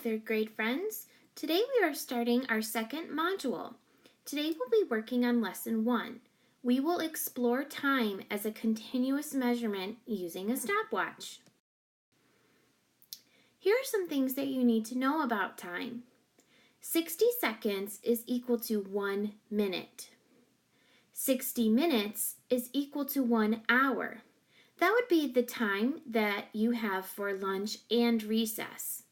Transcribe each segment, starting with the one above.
third grade friends. Today we are starting our second module. Today we'll be working on lesson 1. We will explore time as a continuous measurement using a stopwatch. Here are some things that you need to know about time. 60 seconds is equal to 1 minute. 60 minutes is equal to 1 hour. That would be the time that you have for lunch and recess.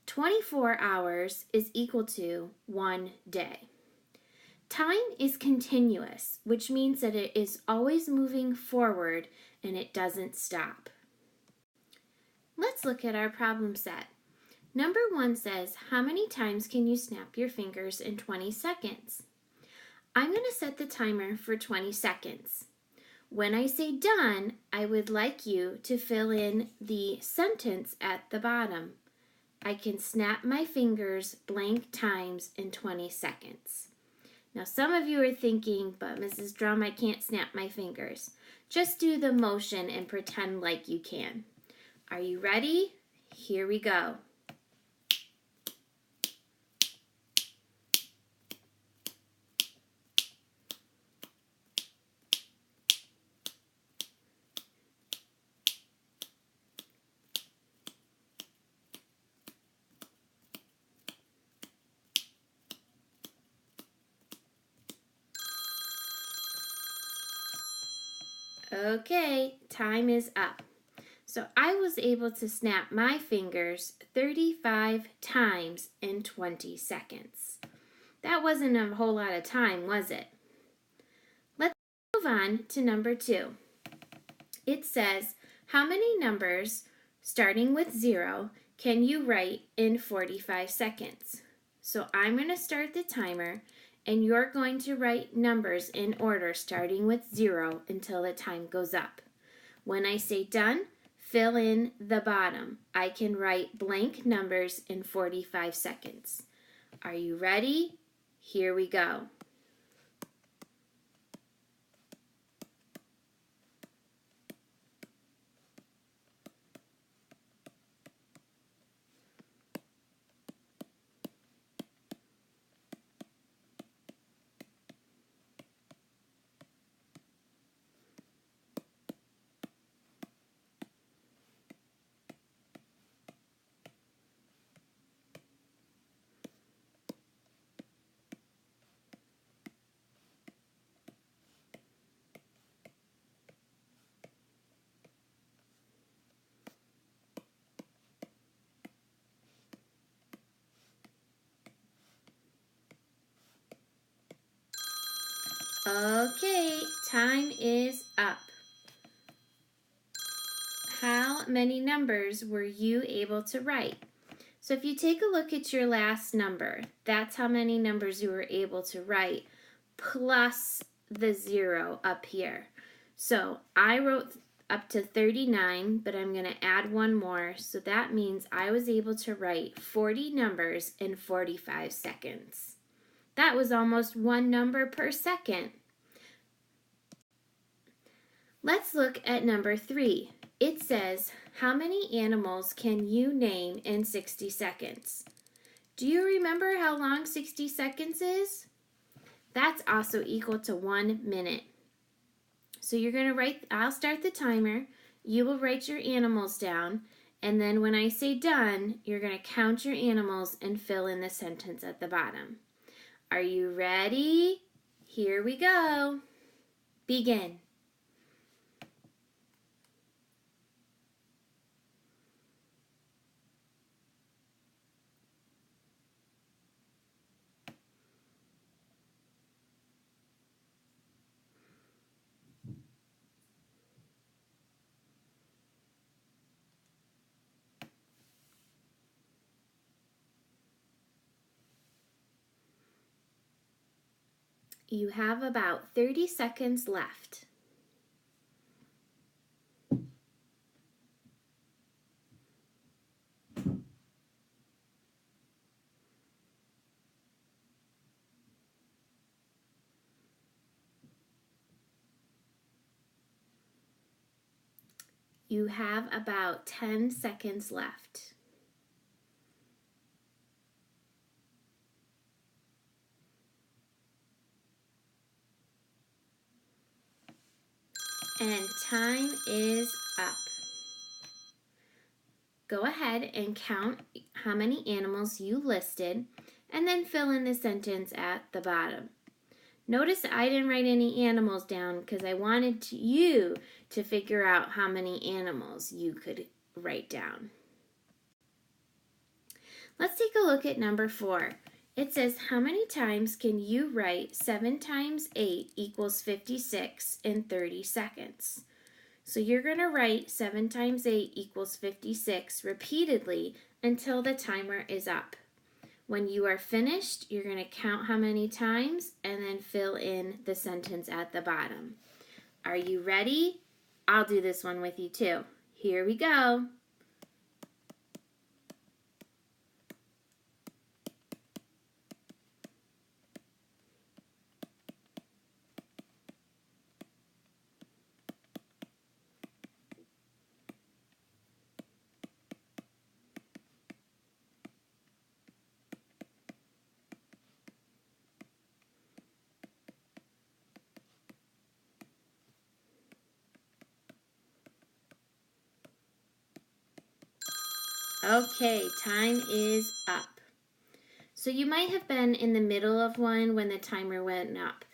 24 hours is equal to 1 day. Time is continuous, which means that it is always moving forward and it doesn't stop. Let's look at our problem set. Number 1 says, how many times can you snap your fingers in 20 seconds? I'm going to set the timer for 20 seconds. When I say done, I would like you to fill in the sentence at the bottom. I can snap my fingers blank times in 20 seconds. Now some of you are thinking, but Mrs. Drum, I can't snap my fingers. Just do the motion and pretend like you can. Are you ready? Here we go. Okay, time is up. So I was able to snap my fingers 35 times in 20 seconds. That wasn't a whole lot of time, was it? Let's move on to number 2. It says, how many numbers starting with 0 can you write in 45 seconds? So I'm going to start the timer and you're going to write numbers in order starting with 0 until the time goes up. When I say done, fill in the bottom. I can write blank numbers in 45 seconds. Are you ready? Here we go. Okay, time is up. How many numbers were you able to write? So if you take a look at your last number, that's how many numbers you were able to write, plus the 0 up here. So I wrote up to 39, but I'm going to add one more, so that means I was able to write 40 numbers in 45 seconds. That was almost 1 number per second. Let's look at number 3. It says, how many animals can you name in 60 seconds? Do you remember how long 60 seconds is? That's also equal to 1 minute. So you're going to write, I'll start the timer, you will write your animals down, and then when I say done, you're going to count your animals and fill in the sentence at the bottom. Are you ready? Here we go. Begin. You have about 30 seconds left. You have about 10 seconds left. And time is up. Go ahead and count how many animals you listed and then fill in the sentence at the bottom. Notice I didn't write any animals down because I wanted you to figure out how many animals you could write down. Let's take a look at number 4. It says, how many times can you write 7 times 8 equals 56 in 30 seconds? So you're going to write 7 times 8 equals 56 repeatedly until the timer is up. When you are finished, you're going to count how many times and then fill in the sentence at the bottom. Are you ready? I'll do this one with you too. Here we go. Okay, time is up. So you might have been in the middle of one when the timer went up.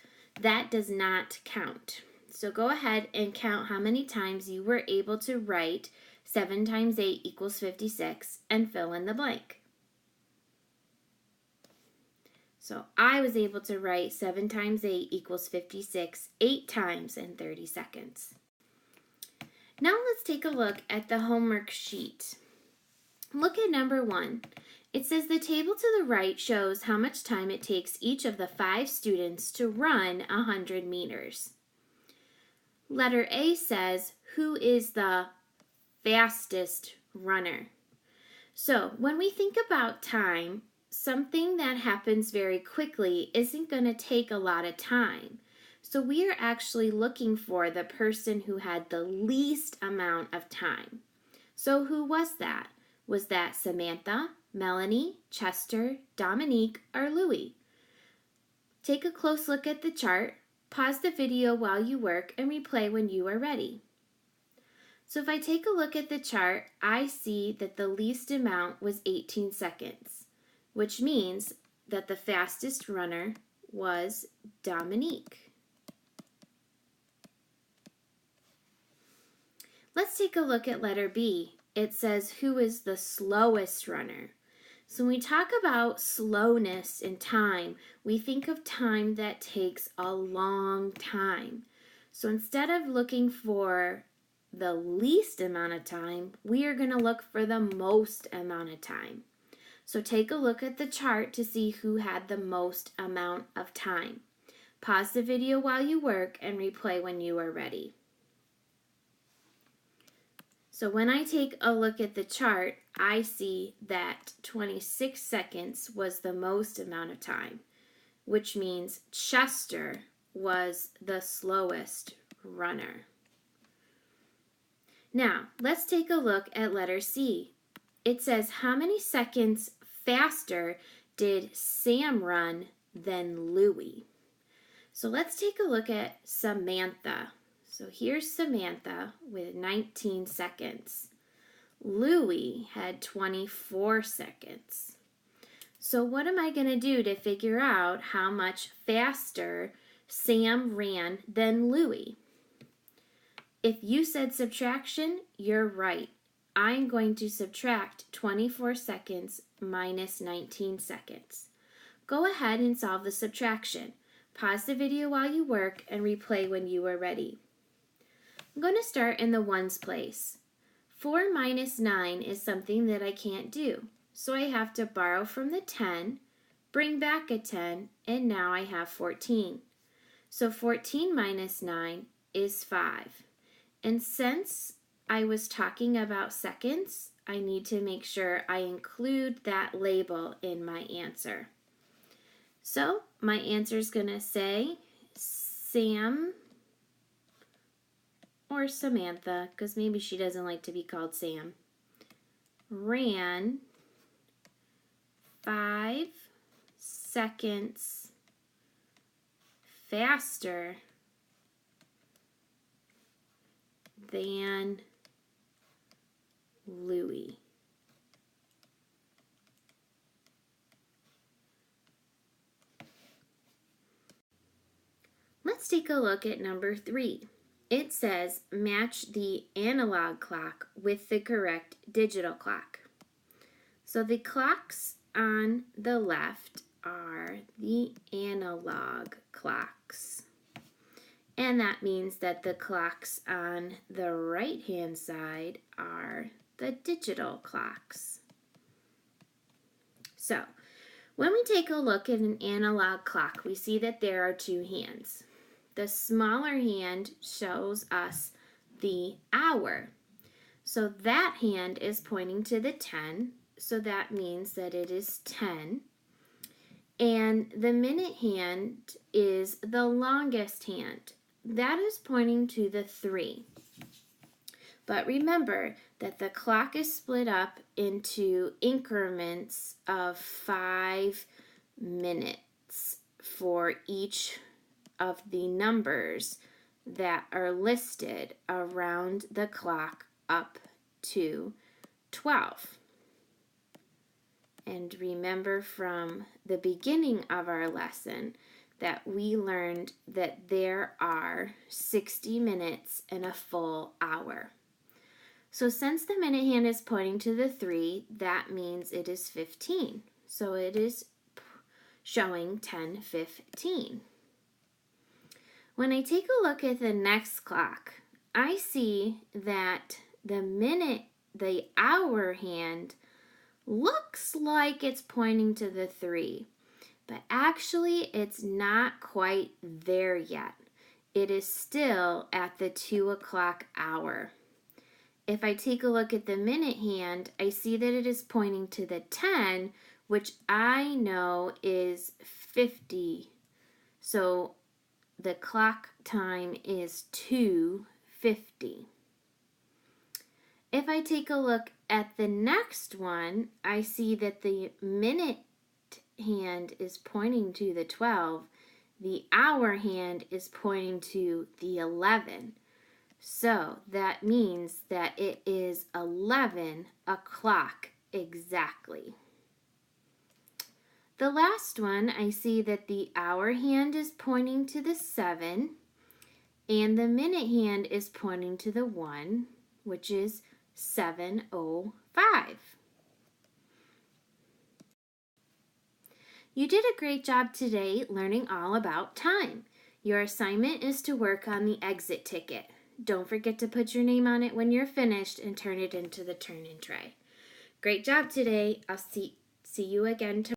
That does not count. So go ahead and count how many times you were able to write 7 times 8 equals 56 and fill in the blank. So I was able to write 7 times 8 equals 56 8 times in 30 seconds. Now let's take a look at the homework sheet. Look at number 1. It says the table to the right shows how much time it takes each of the 5 students to run 100 meters. Letter A says, who is the fastest runner? So when we think about time, something that happens very quickly isn't going to take a lot of time. So we are actually looking for the person who had the least amount of time. So who was that? Was that Samantha, Melanie, Chester, Dominique, or Louie? Take a close look at the chart, pause the video while you work, and replay when you are ready. So if I take a look at the chart, I see that the least amount was 18 seconds, which means that the fastest runner was Dominique. Let's take a look at letter B. It says, who is the slowest runner? So when we talk about slowness in time, we think of time that takes a long time. So instead of looking for the least amount of time, we are going to look for the most amount of time. So take a look at the chart to see who had the most amount of time. Pause the video while you work and replay when you are ready. So when I take a look at the chart, I see that 26 seconds was the most amount of time, which means Chester was the slowest runner. Now, let's take a look at letter C. It says, how many seconds faster did Sam run than Louie? So let's take a look at Samantha. So here's Samantha with 19 seconds. Louie had 24 seconds. So what am I going to do to figure out how much faster Sam ran than Louie? If you said subtraction, you're right. I'm going to subtract 24 seconds minus 19 seconds. Go ahead and solve the subtraction. Pause the video while you work and replay when you are ready. I'm going to start in the ones place. 4 minus 9 is something that I can't do. So I have to borrow from the 10, bring back a 10, and now I have 14. So 14 minus 9 is 5. And since I was talking about seconds, I need to make sure I include that label in my answer. So my answer is going to say Sam or Samantha, because maybe she doesn't like to be called Sam, ran 5 seconds faster than Louis. Let's take a look at number 3. It says match the analog clock with the correct digital clock. So the clocks on the left are the analog clocks. And that means that the clocks on the right-hand side are the digital clocks. So, when we take a look at an analog clock, we see that there are 2 hands. The smaller hand shows us the hour. So that hand is pointing to the 10, so that means that it is 10. And the minute hand is the longest hand. That is pointing to the 3. But remember that the clock is split up into increments of 5 minutes for each of the numbers that are listed around the clock up to 12. And remember from the beginning of our lesson that we learned that there are 60 minutes in a full hour. So since the minute hand is pointing to the 3, that means it is 15. So it is showing 10:15. When I take a look at the next clock, I see that the hour hand looks like it's pointing to the 3, but actually it's not quite there yet. It is still at the 2 o'clock hour. If I take a look at the minute hand, I see that it is pointing to the 10, which I know is 50. So the clock time is 2:50. If I take a look at the next one, I see that the minute hand is pointing to the 12. The hour hand is pointing to the 11. So that means that it is 11 o'clock exactly. The last one, I see that the hour hand is pointing to the 7, and the minute hand is pointing to the 1, which is 7:05. You did a great job today learning all about time. Your assignment is to work on the exit ticket. Don't forget to put your name on it when you're finished and turn it into the turn-in tray. Great job today. I'll see you again tomorrow.